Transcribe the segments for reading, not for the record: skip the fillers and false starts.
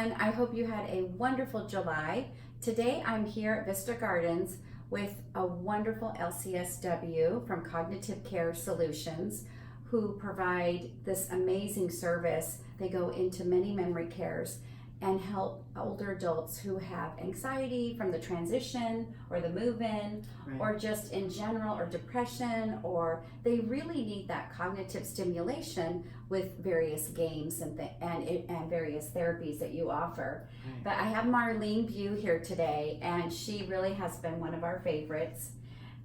everyone. I hope you had a wonderful July. Today I'm here at Vista Gardens with a wonderful LCSW from Cognitive Care Solutions who provide this amazing service. They go into many memory cares and help older adults who have anxiety from the transition or the move-in, Right. or just in general, or depression, or they really need that cognitive stimulation with various games and various therapies that you offer. Right. But I have Marlene Bugh here today, and she really has been one of our favorites.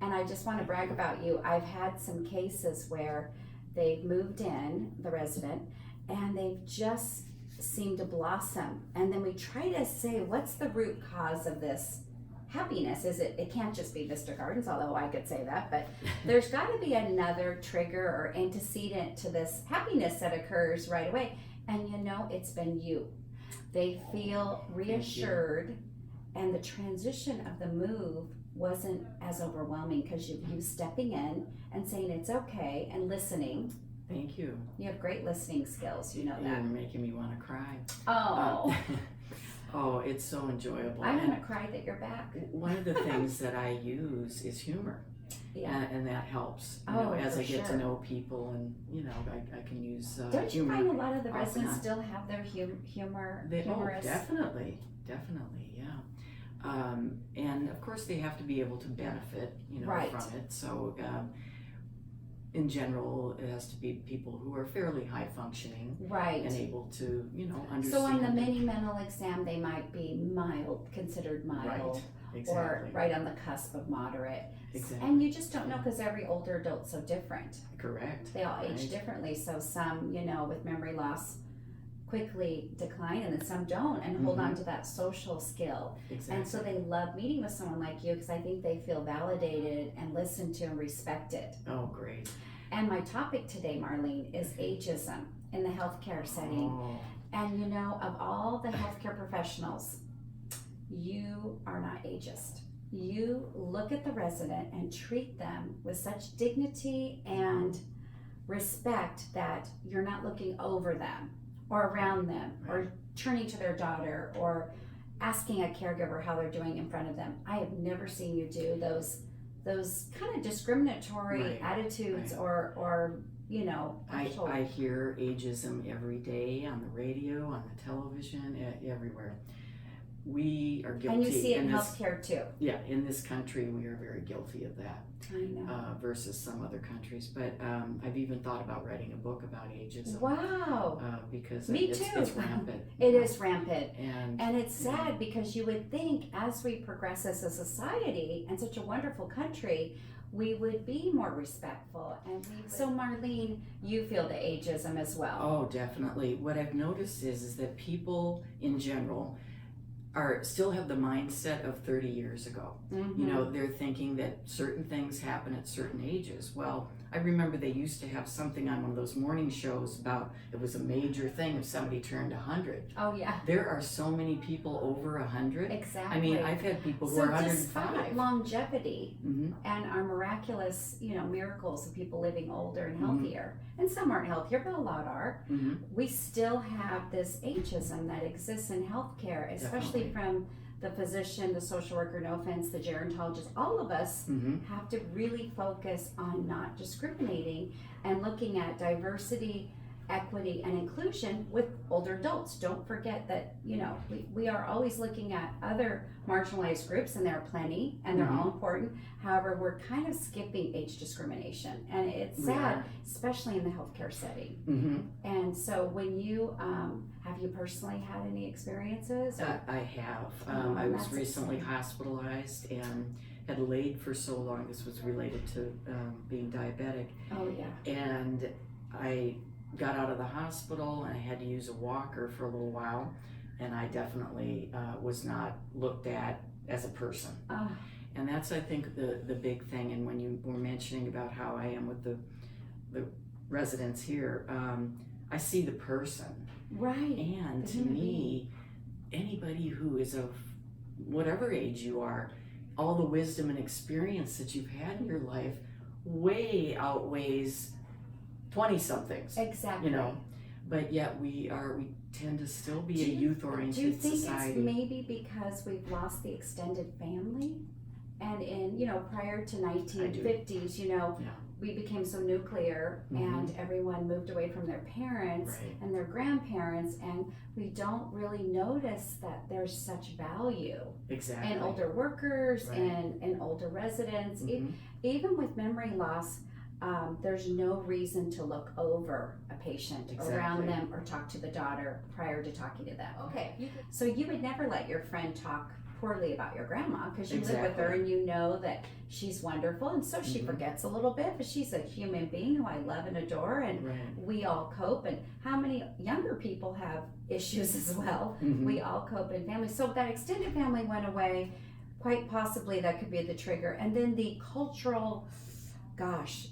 And I just want to brag about you. I've had some cases where they've moved in, the resident, and they've just seemed to blossom. And then we try to say, what's the root cause of this happiness? It can't just be Vista Gardens, although I could say that, but there's got to be another trigger or antecedent to this happiness that occurs right away. And you know, it's been you. They feel reassured, and the transition of the move wasn't as overwhelming because you stepping in and saying it's okay and listening. Thank you. You have great listening skills, you know that. You're making me want to cry. Oh, Oh, it's so enjoyable. I'm And gonna cry that you're back. one of the things that I use is humor. Yeah. And that helps. You Oh, know, as for I get sure. to know people, and you know, I can use Don't you humor. find a lot of the off and residents on. still have their humor, Oh, humorous? definitely, yeah. And of course, they have to be able to benefit, you know, Right. from it. So, in general, it has to be people who are fairly high functioning Right. and able to, you know, understand. So on the it. mini mental exam, they might be mild, considered mild, Right, exactly. or right on the cusp of moderate. Exactly. And you just don't know because every older adult's so different. Correct. They all age Right. differently. So some, you know, with memory loss quickly decline, and then some don't and hold on to that social skill. Exactly. And so they love meeting with someone like you because I think they feel validated and listened to and respected. Oh, great. And my topic today, Marlene, is ageism in the healthcare setting. Oh, And you know, of all the healthcare professionals, you are not ageist. You look at the resident and treat them with such dignity and respect that you're not looking over them or around them or turning to their daughter or asking a caregiver how they're doing in front of them. I have never seen you do those kind of discriminatory Right. attitudes Right. or you know, I hear ageism every day on the radio, on the television, everywhere. We are guilty. and you see it in this, healthcare too. Yeah, in this country, we are very guilty of that I know. versus some other countries. But I've even thought about writing a book about ageism. Wow. Because Me it's, too. it's rampant. It you know. is rampant. And And it's sad because you would think as we progress as a society and such a wonderful country, we would be more respectful. And so Marlene, you feel the ageism as well. Oh, definitely. What I've noticed is that people in general still have the mindset of 30 years ago. Mhm. You know, they're thinking that certain things happen at certain ages. Well, I remember they used to have something on one of those morning shows about it was a major thing if somebody turned 100. Oh yeah, There are so many people over 100. exactly. I mean, I've had people who so are despite 105. longevity Mhm. and our miraculous, you know, miracles of people living older and Mhm. healthier, and some aren't healthier, but a lot are. Mhm. We still have this ageism that exists in healthcare, especially Definitely. from the physician, the social worker, no offense, the gerontologist. All of us Mhm. have to really focus on not discriminating and looking at diversity, equity, and inclusion with older adults. Don't forget that, you know, we are always looking at other marginalized groups, and there are plenty, and they're Mhm. all important. However, we're kind of skipping age discrimination, and it's We sad, are. especially in the healthcare setting. Mhm. And so when you, have you personally had any experiences? Or? I have. Oh, I was that's recently exciting. hospitalized and had laid for so long. This was related to being diabetic. Oh yeah. And I got out of the hospital and I had to use a walker for a little while. And I definitely was not looked at as a person. Oh, And that's, I think, the big thing. And when you were mentioning about how I am with the residents here, I see the person. right. And The to human me, anybody who is of whatever age you are, all the wisdom and experience that you've had in your life way outweighs 20 somethings, Exactly. you know. but yet we tend to still be a Do you youth-oriented think society. it's maybe because we've lost the extended family? And in, prior to 1950s, Yeah. we became so nuclear and everyone moved away from their parents Right. and their grandparents, and we don't really notice that there's such value Exactly. in older workers Right. and older residents. Mhm. Even with memory loss, there's no reason to look over a patient around Exactly. them or talk to the daughter prior to talking to them. Okay, so you would never let your friend talk poorly about your grandma because you live with her Exactly. and you know that she's wonderful, and so she forgets a little bit, but she's a human being who I love and adore, and Right. we all cope. And how many younger people have issues as well? Mhm. We all cope in families. So that extended family went away. Quite possibly that could be the trigger. And then the cultural, gosh,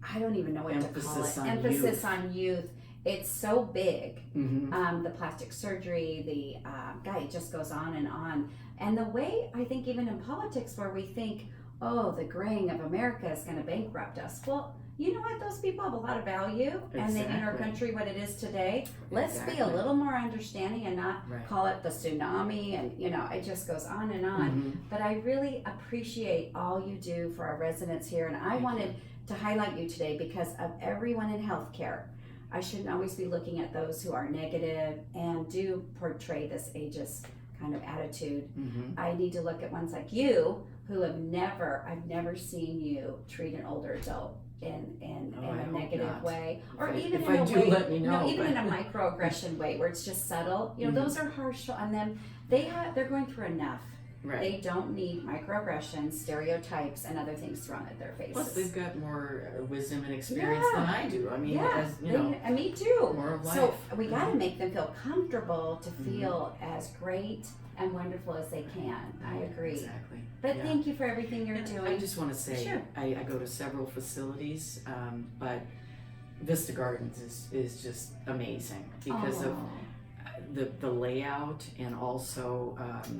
I don't even know what to call Emphasis it. on Emphasis youth. on youth. It's so big. Mhm. The plastic surgery, it just goes on. And the way, I think even in politics where we think, oh, the graying of America is going to bankrupt us. Well, you know what? Those people have a lot of value and they made our Exactly. country what it is today. Let's be a Exactly. little more understanding and not Right. call it the tsunami, and it just goes on and on. Mhm. But I really appreciate all you do for our residents here, and I Thank wanted to highlight you today because of everyone in healthcare. I shouldn't always be looking at those who are negative and do portray this ageist kind of attitude. Mhm. I need to look at ones like you who I've never seen you treat an older adult in Oh, I a hope negative not. way, or If even if in I a do, way, let me know. even in but- a microaggression way where it's just subtle. Mhm. Those are harsh on them. They're going through enough. Right. They don't need microaggressions, stereotypes, and other things thrown at their faces. Plus, they've got more wisdom and experience than I do. I mean, as and me too. more of So life. we got to make them feel comfortable to feel as great and wonderful as they can. I agree. Exactly. But Yeah. thank you for everything you're And doing. I just want to say, Sure. I go to several facilities, but Vista Gardens is just amazing because of Oh. the layout and also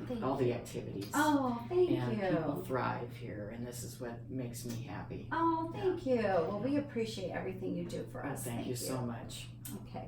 Thank all the activities. Oh, thank and people you. thrive here, and this is what makes me happy. Oh, thank you. Well, we appreciate everything you do for Oh, us. thank you so much. Okay.